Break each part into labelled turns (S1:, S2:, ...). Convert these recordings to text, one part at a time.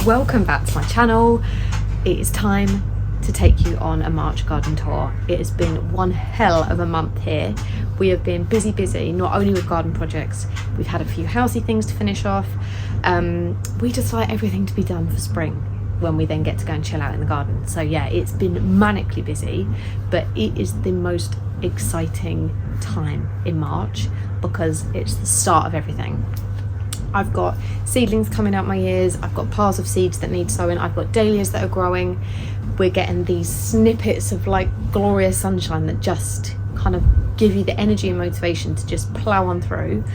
S1: Welcome back to my channel. It is time to take you on a March garden tour. It has been one hell of a month here. We have been busy, not only with garden projects, we've had a few housey things to finish off. We just like everything to be done for spring when we then get to go and chill out in the garden. So yeah, it's been manically busy, but it is the most exciting time in March because it's the start of everything. I've got seedlings coming out my ears, I've got piles of seeds that need sowing, I've got dahlias that are growing. We're getting these snippets of like glorious sunshine that just kind of give you the energy and motivation to just plow on through.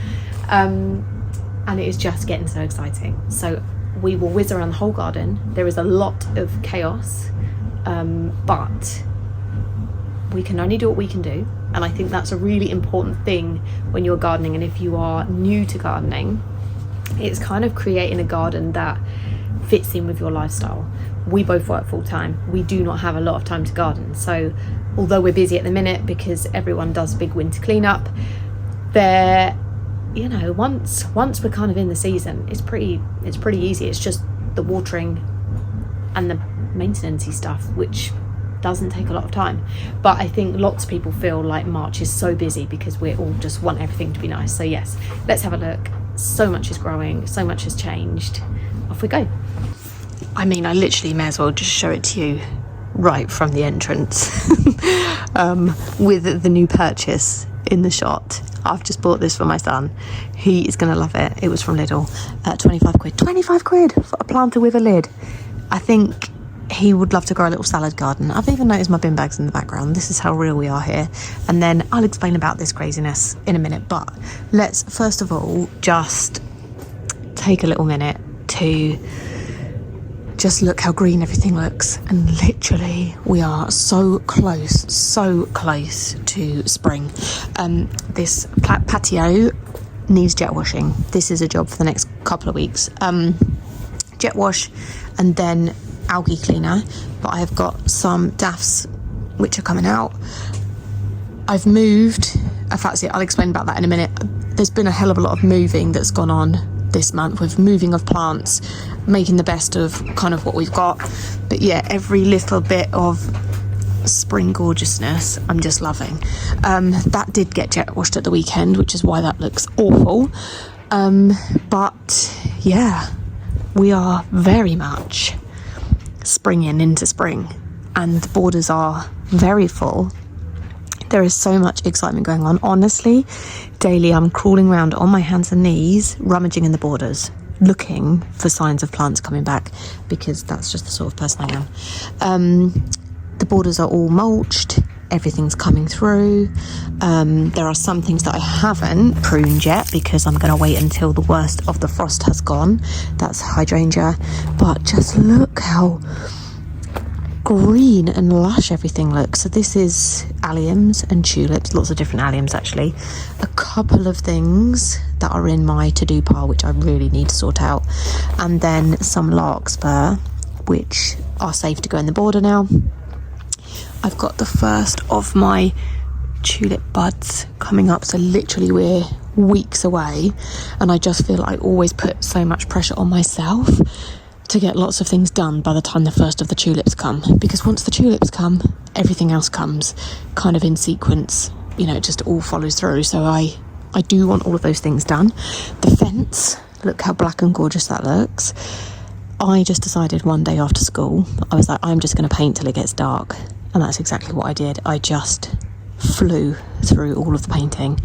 S1: And it is just getting so exciting. So we will whiz around the whole garden. There is a lot of chaos, but we can only do what we can do. And I think that's a really important thing when you're gardening. And if you are new to gardening, it's kind of creating a garden that fits in with your lifestyle. We both work full time. We do not have a lot of time to garden. So although we're busy at the minute because everyone does big winter cleanup, there, you know, once we're kind of in the season, it's pretty easy. It's just the watering and the maintenance-y stuff, which doesn't take a lot of time. But I think lots of people feel like March is so busy because we all just want everything to be nice. So yes, let's have a look. So much is growing, so much has changed. Off we go. I mean, I literally may as well just show it to you right from the entrance. With the new purchase in the shot. I've just bought this for my son. He is gonna love it. It was from Lidl at 25 quid. 25 quid for a planter with a lid. I think he would love to grow a little salad garden. I've even noticed my bin bags in the background. This is how real we are here. And then I'll explain about this craziness in a minute. But let's first of all just take a little minute to just look how green everything looks. And literally we are so close to spring. This patio needs jet washing. This is a job for the next couple of weeks. Jet wash and then algae cleaner, but I have got some daffs which are coming out. I've moved, in fact, I'll explain about that in a minute. There's been a hell of a lot of moving that's gone on this month with moving of plants, making the best of kind of what we've got. But yeah, every little bit of spring gorgeousness I'm just loving. That did get jet washed at the weekend, which is why that looks awful. But yeah, we are very much springing into spring and the borders are very full. There is so much excitement going on. Honestly, daily I'm crawling around on my hands and knees, rummaging in the borders, looking for signs of plants coming back, because that's just the sort of person I am. The borders are all mulched, everything's coming through. There are some things that I haven't pruned yet because I'm going to wait until the worst of the frost has gone. That's hydrangea. But just look how green and lush everything looks. So this is alliums and tulips, lots of different alliums actually. A couple of things that are in my to-do pile which I really need to sort out. And then some larkspur which are safe to go in the border now. I've got the first of my tulip buds coming up, so literally we're weeks away, and I just feel I always put so much pressure on myself to get lots of things done by the time the first of the tulips come, because once the tulips come, everything else comes kind of in sequence, you know, it just all follows through. So I do want all of those things done. The fence, look how black and gorgeous that looks. I just decided one day after school, I was like, I'm just going to paint till it gets dark. And that's exactly what I did. I just flew through all of the painting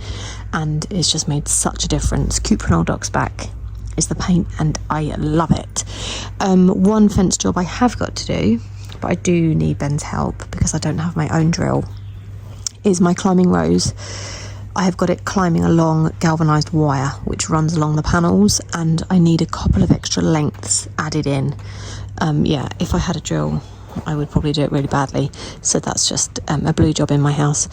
S1: and it's just made such a difference. Cuprinol Doc's back is the paint and I love it. One fence job I have got to do, but I do need Ben's help because I don't have my own drill, is my climbing rose. I have got it climbing along galvanised wire which runs along the panels, and I need a couple of extra lengths added in. Yeah, if I had a drill I would probably do it really badly, so that's just a blue job in my house.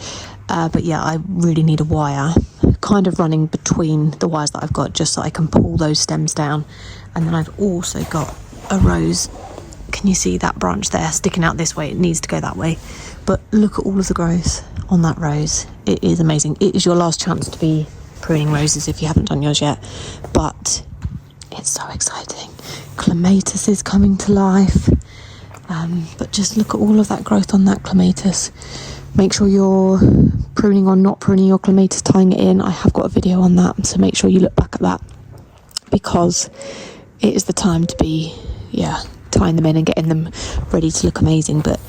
S1: But yeah, I really need a wire kind of running between the wires that I've got, just so I can pull those stems down. And then I've also got a rose. Can you see that branch there sticking out this way? It needs to go that way, but look at all of the growth on that rose. It is amazing. It is your last chance to be pruning roses if you haven't done yours yet, but it's so exciting. clematis is coming to life. But just look at all of that growth on that clematis. Make sure you're pruning or not pruning your clematis, tying it in. I have got a video on that, so make sure you look back at that, because it is the time to be, tying them in and getting them ready to look amazing. But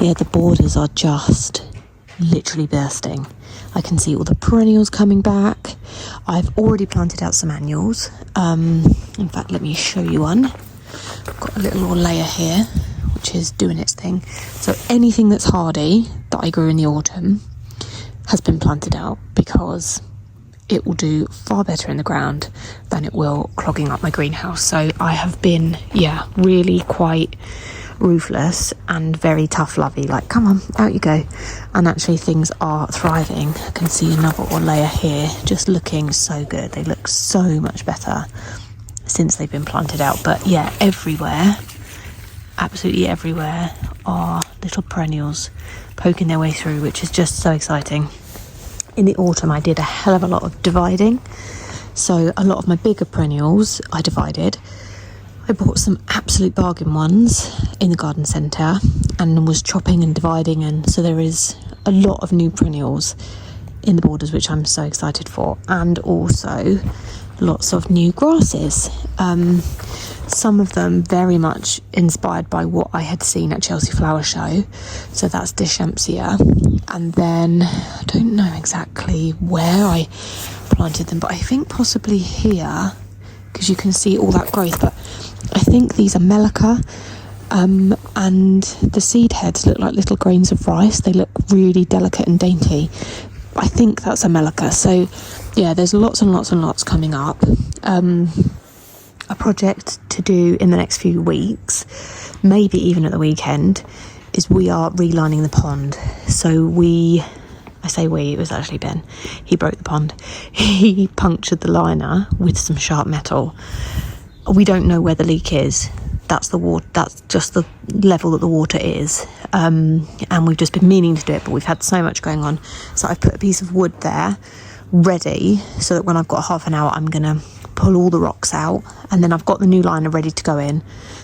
S1: yeah, the borders are just literally bursting. I can see all the perennials coming back. I've already planted out some annuals. In fact, let me show you one. I've got a little layer here, which is doing its thing. So anything that's hardy that I grew in the autumn has been planted out, because it will do far better in the ground than it will clogging up my greenhouse. So I have been, really quite ruthless and very tough lovey, like, come on, out you go. And actually things are thriving. I can see another layer here, just looking so good. They look so much better since they've been planted out. But yeah, everywhere, absolutely everywhere, are little perennials poking their way through, which is just so exciting. In the autumn I did a hell of a lot of dividing, so a lot of my bigger perennials I divided. I bought some absolute bargain ones in the garden centre and was chopping and dividing, and so there is a lot of new perennials in the borders, which I'm so excited for, and also lots of new grasses. Some of them very much inspired by what I had seen at Chelsea Flower Show. So that's Dishampsia. And then I don't know exactly where I planted them, but I think possibly here, because you can see all that growth. But I think these are Melica, and the seed heads look like little grains of rice. They look really delicate and dainty. I think that's a Melica. So yeah, there's lots and lots and lots coming up. A project to do in the next few weeks, maybe even at the weekend, is we are relining the pond. So it was actually Ben. He broke the pond. He punctured the liner with some sharp metal. We don't know where the leak is. That's the water. That's just the level that the water is. And we've just been meaning to do it, but we've had so much going on. So I've put a piece of wood there ready, so that when I've got half an hour, I'm going to pull all the rocks out, and then I've got the new liner ready to go in.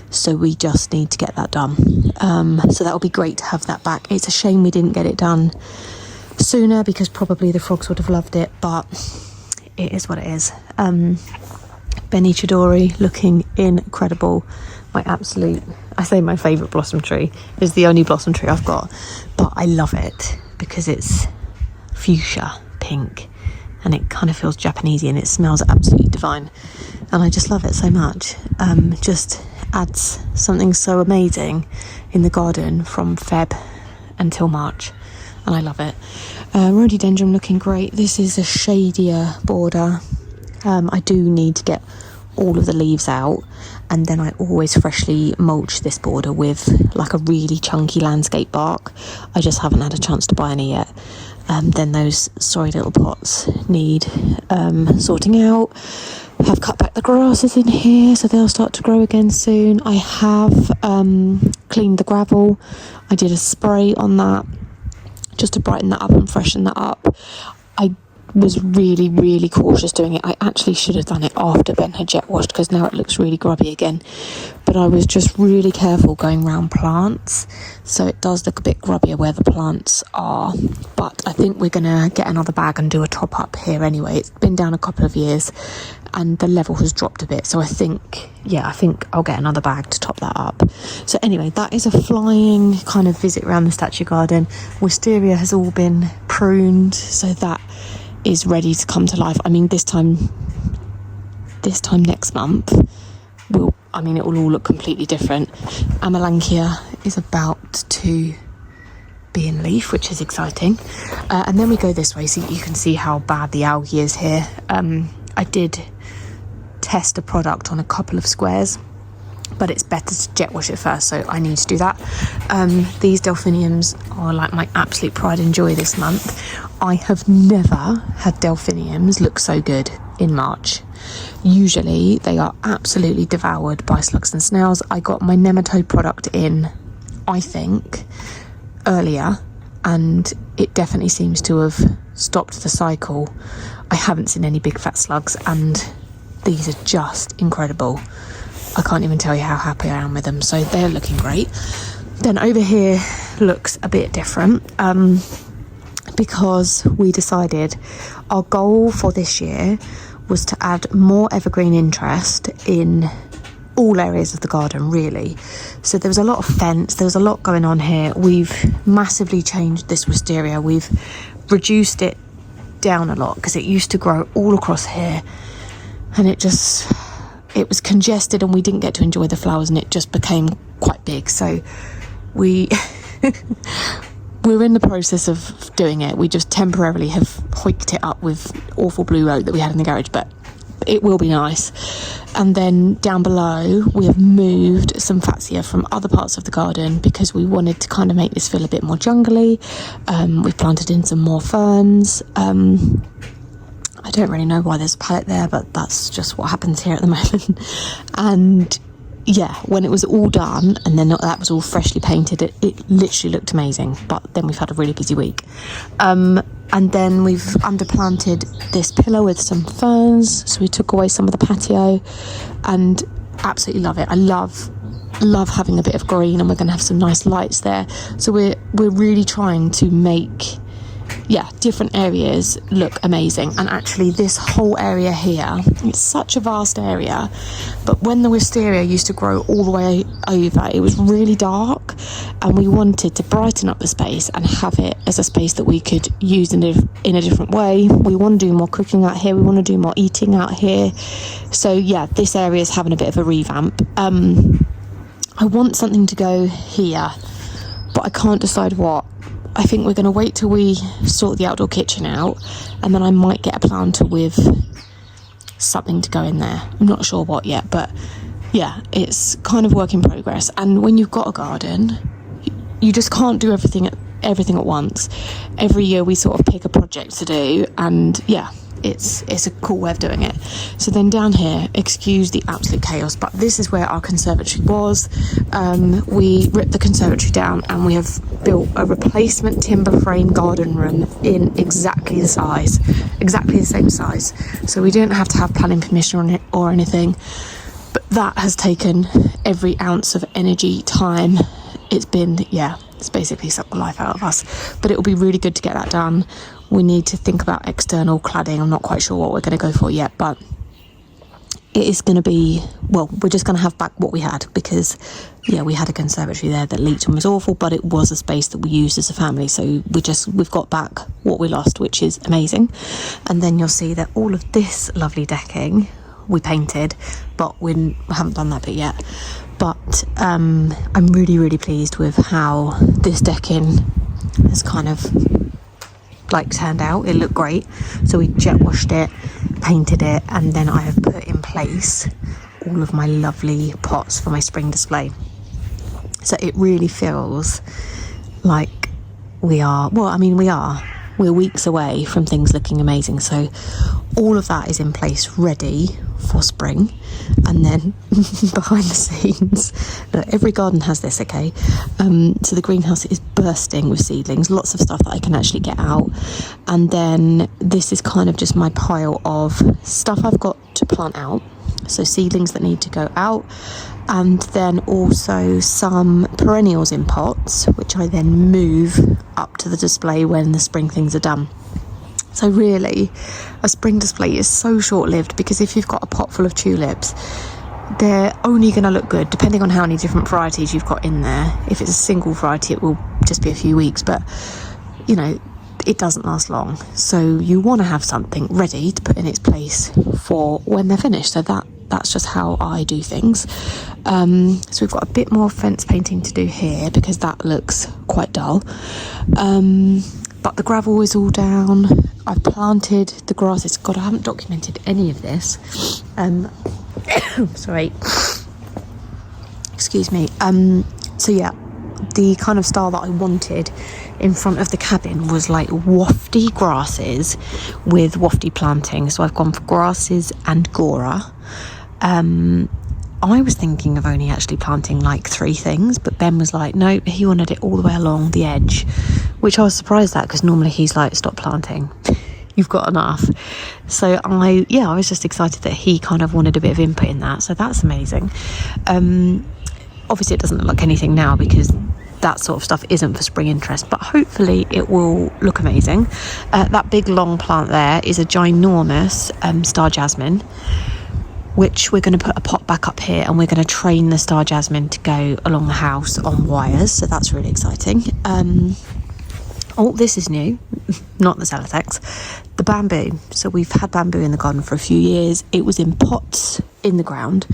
S1: So we just need to get that done. So that'll be great to have that back. It's a shame we didn't get it done sooner, because probably the frogs would have loved it, but it is what it is. Benny Chidori looking incredible. My favourite blossom tree is the only blossom tree I've got, but I love it because it's fuchsia pink and it kind of feels Japanesey and it smells absolutely divine, and I just love it so much. Just adds something so amazing in the garden from Feb until March, and I love it. Rhododendron looking great. This is a shadier border. I do need to get all of the leaves out, and then I always freshly mulch this border with like a really chunky landscape bark. I just haven't had a chance to buy any yet. Then those sorry little pots need sorting out. I've cut back the grasses in here, so they'll start to grow again soon. I have cleaned the gravel. I did a spray on that just to brighten that up and freshen that up. I was really, really cautious doing it. I actually should have done it after Ben had jet washed, because now it looks really grubby again. But I was just really careful going round plants, so it does look a bit grubbier where the plants are. But I think we're going to get another bag and do a top up here anyway. It's been down a couple of years and the level has dropped a bit, so I think I'll get another bag to top that up. So anyway, that is a flying kind of visit around the statue garden. Wisteria has all been pruned, so that is ready to come to life. I mean, this time next month it will all look completely different. Amelanchier is about to be in leaf, which is exciting. And then we go this way, so you can see how bad the algae is here. I did test a product on a couple of squares, but it's better to jet wash it first, so I need to do that. These delphiniums are like my absolute pride and joy this month. I have never had delphiniums look so good in March. Usually they are absolutely devoured by slugs and snails. I got my nematode product in, I think, earlier, and it definitely seems to have stopped the cycle. I haven't seen any big fat slugs, and these are just incredible. I can't even tell you how happy I am with them. So they're looking great. Then over here looks a bit different, because we decided our goal for this year was to add more evergreen interest in all areas of the garden, really. So there was a lot of fence, there was a lot going on here. We've massively changed this wisteria. We've reduced it down a lot because it used to grow all across here, and it was congested and we didn't get to enjoy the flowers, and it just became quite big. So we're in the process of doing it. We just temporarily have hoiked it up with awful blue oak that we had in the garage, but it will be nice. And then down below we have moved some fatsia from other parts of the garden because we wanted to kind of make this feel a bit more jungly. We've planted in some more ferns. I don't really know why there's a palette there, but that's just what happens here at the moment. And yeah, when it was all done and then that was all freshly painted, it literally looked amazing. But then we've had a really busy week. And then we've underplanted this pillar with some ferns, so we took away some of the patio, and absolutely love it. I love having a bit of green, and we're going to have some nice lights there. So we're really trying to make different areas look amazing. And actually this whole area here, it's such a vast area, but when the wisteria used to grow all the way over, it was really dark, and we wanted to brighten up the space and have it as a space that we could use in a different way. We want to do more cooking out here, we want to do more eating out here. So yeah, this area is having a bit of a revamp. I want something to go here, but I can't decide what. I think we're going to wait till we sort the outdoor kitchen out, and then I might get a planter with something to go in there. I'm not sure what yet, but yeah, it's kind of work in progress. And when you've got a garden, you just can't do everything at once. Every year we sort of pick a project to do, and yeah, it's a cool way of doing it. So then down here, excuse the absolute chaos, but this is where our conservatory was. We ripped the conservatory down and we have built a replacement timber frame garden room in exactly the same size. So we didn't have to have planning permission on it or anything, but that has taken every ounce of energy, time. It's basically sucked the life out of us, but it will be really good to get that done. We need to think about external cladding. I'm not quite sure what we're going to go for yet, but it is going to be, well, we're just going to have back what we had, because we had a conservatory there that leaked and was awful, but it was a space that we used as a family, so we've got back what we lost, which is amazing. And then you'll see that all of this lovely decking we painted, but we haven't done that bit yet. But I'm really, really pleased with how this decking has kind of turned out. It looked great. So we jet washed it, painted it, and then I have put in place all of my lovely pots for my spring display. So it really feels like we're weeks away from things looking amazing. So all of that is in place, ready for spring. And then behind the scenes, look, every garden has this, okay? So the greenhouse is bursting with seedlings, lots of stuff that I can actually get out. And then this is kind of just my pile of stuff I've got to plant out, so seedlings that need to go out, and then also some perennials in pots, which I then move up to the display when the spring things are done. So really, a spring display is so short-lived, because if you've got a pot full of tulips, they're only going to look good depending on how many different varieties you've got in there. If it's a single variety, it will just be a few weeks, but it doesn't last long. So you want to have something ready to put in its place for when they're finished. So that's just how I do things. So we've got a bit more fence painting to do here, because that looks quite dull. But the gravel is all down. I've planted the grasses. God, I haven't documented any of this. Sorry. Excuse me. So yeah, the kind of style that I wanted in front of the cabin was wafty grasses with wafty planting. So I've gone for grasses and gora. I was thinking of only actually planting 3 things, but Ben was no, he wanted it all the way along the edge, which I was surprised at, because normally he's stop planting. you've got enough. So I was just excited that he kind of wanted a bit of input in that, so that's amazing. Obviously it doesn't look like anything now because that sort of stuff isn't for spring interest, but hopefully it will look amazing. That big long plant there is a ginormous star jasmine, which we're going to put a pot back up here, and we're going to train the star jasmine to go along the house on wires, so that's really exciting. This is new, not the Celotex, the bamboo. So we've had bamboo in the garden for a few years. It was in pots in the ground,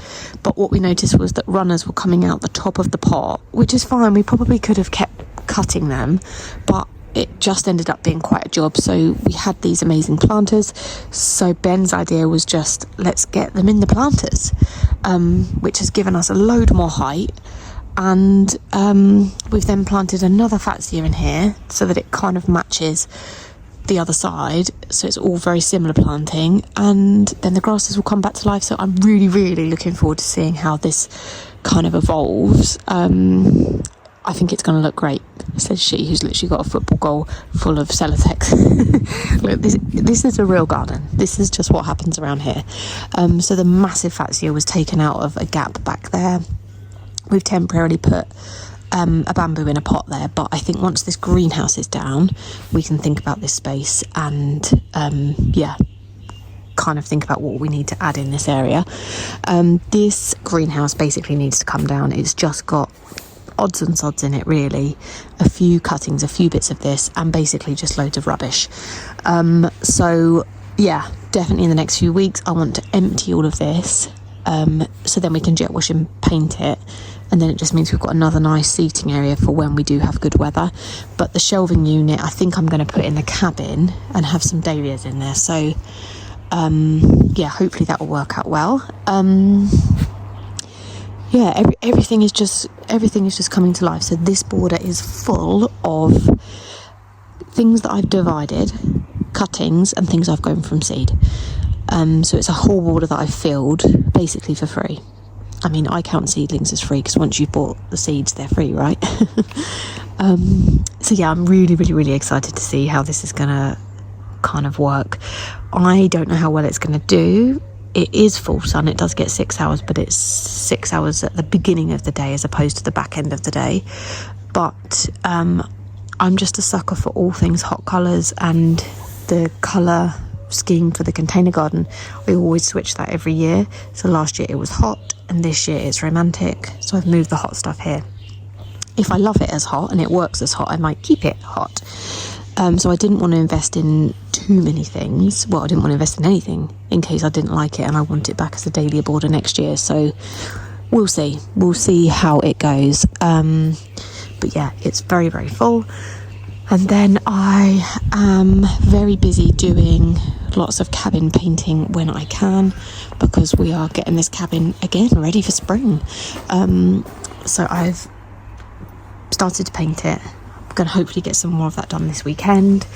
S1: but what we noticed was that runners were coming out the top of the pot, which is fine. We probably could have kept cutting them, but it just ended up being quite a job. So we had these amazing planters, so Ben's idea was just, let's get them in the planters, which has given us a load more height. And we've then planted another fatsia in here so that it kind of matches the other side, so it's all very similar planting, and then the grasses will come back to life. So I'm really, really looking forward to seeing how this kind of evolves. I think it's going to look great, says she, who's literally got a football goal full of Celotex. Look, this is a real garden. This is just what happens around here. So the massive fatsia was taken out of a gap back there. We've temporarily put a bamboo in a pot there, but I think once this greenhouse is down, we can think about this space and kind of think about what we need to add in this area. This greenhouse basically needs to come down. It's just got odds and sods in it, really. A few cuttings, a few bits of this, and basically just loads of rubbish. So yeah, definitely in the next few weeks I want to empty all of this, so then we can jet wash and paint it, and then it just means we've got another nice seating area for when we do have good weather. But the shelving unit, I think I'm going to put in the cabin and have some dahlias in there, so hopefully that will work out well. Everything is just coming to life. So this border is full of things that I've divided, cuttings and things I've grown from seed. So it's a whole border that I've filled basically for free. I mean, I count seedlings as free because once you've bought the seeds, they're free, right? I'm really, really, really excited to see how this is going to kind of work. I don't know how well it's going to do. It is full sun. It does get 6 hours, but it's 6 hours at the beginning of the day as opposed to the back end of the day. But I'm just a sucker for all things hot colours, and the colour scheme for the container garden, I always switch that every year. So last year it was hot, and this year it's romantic, so I've moved the hot stuff here. If I love it as hot and it works as hot, I might keep it hot. So I didn't want to invest in too many things. Well, I didn't want to invest in anything in case I didn't like it and I want it back as a dahlia border next year. So we'll see how it goes. But yeah, it's very, very full. And then I am very busy doing lots of cabin painting when I can, because we are getting this cabin again ready for spring. So I've started to paint it. I'm going to hopefully get some more of that done this weekend.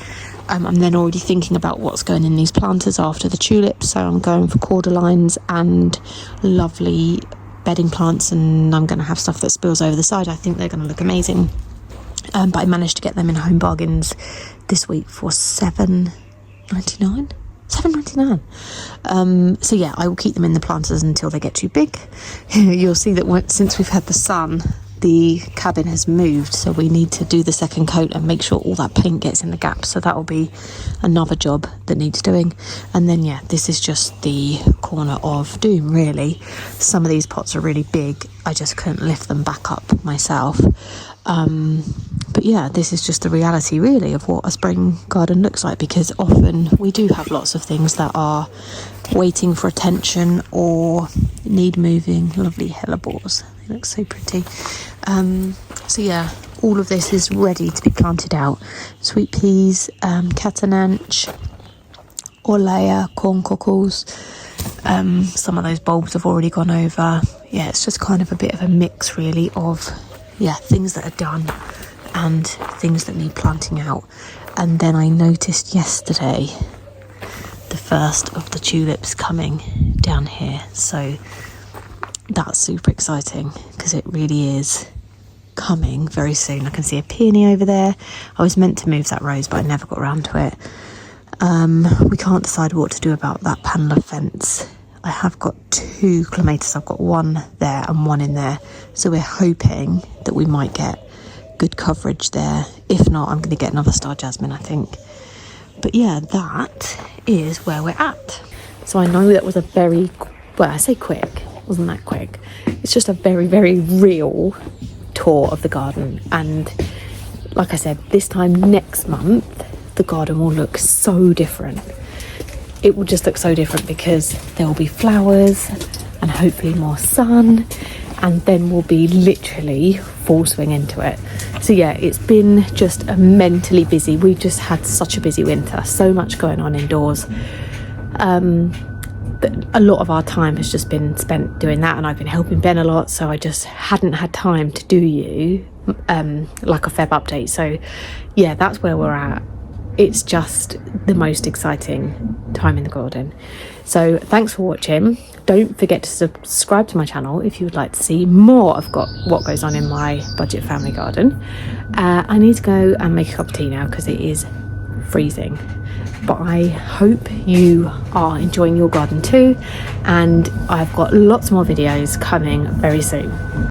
S1: I'm then already thinking about what's going in these planters after the tulips. So I'm going for cordyline and lovely bedding plants, and I'm going to have stuff that spills over the side. I think they're going to look amazing. But I managed to get them in Home Bargains this week for $7.99. So yeah, I will keep them in the planters until they get too big. You'll see that since we've had the sun, the cabin has moved, so we need to do the second coat and make sure all that paint gets in the gaps. So that will be another job that needs doing. And then yeah, this is just the corner of doom, really. Some of these pots are really big, I just couldn't lift them back up myself. But yeah, this is just the reality really of what a spring garden looks like, because often we do have lots of things that are waiting for attention or need moving. Lovely hellebores, they look so pretty. So yeah, all of this is ready to be planted out. Sweet peas, catanach, orlea, corn cockles. Some of those bulbs have already gone over. Yeah, it's just kind of a bit of a mix really of things that are done and things that need planting out. And then I noticed yesterday the first of the tulips coming down here, so that's super exciting because it really is coming very soon. I can see a peony over there. I was meant to move that rose, but I never got around to it. We can't decide what to do about that panel of fence. I have got 2 clematis. I've got one there and one in there. So we're hoping that we might get good coverage there. If not, I'm going to get another star jasmine, I think. But yeah, that is where we're at. So I know that was a very, well, I say quick, it wasn't that quick. It's just a very, very real tour of the garden. And like I said, this time next month, the garden will look so different. It will just look so different because there will be flowers and hopefully more sun, and then we'll be literally full swing into it. So yeah, it's been just mentally busy. We've just had such a busy winter, so much going on indoors. A lot of our time has just been spent doing that, and I've been helping Ben a lot, so I just hadn't had time to do you like a Feb update. So yeah, that's where we're at. It's just the most exciting time in the garden. So thanks for watching. Don't forget to subscribe to my channel if you would like to see more of what goes on in my budget family garden. I need to go and make a cup of tea now because it is freezing. But I hope you are enjoying your garden too, and I've got lots more videos coming very soon.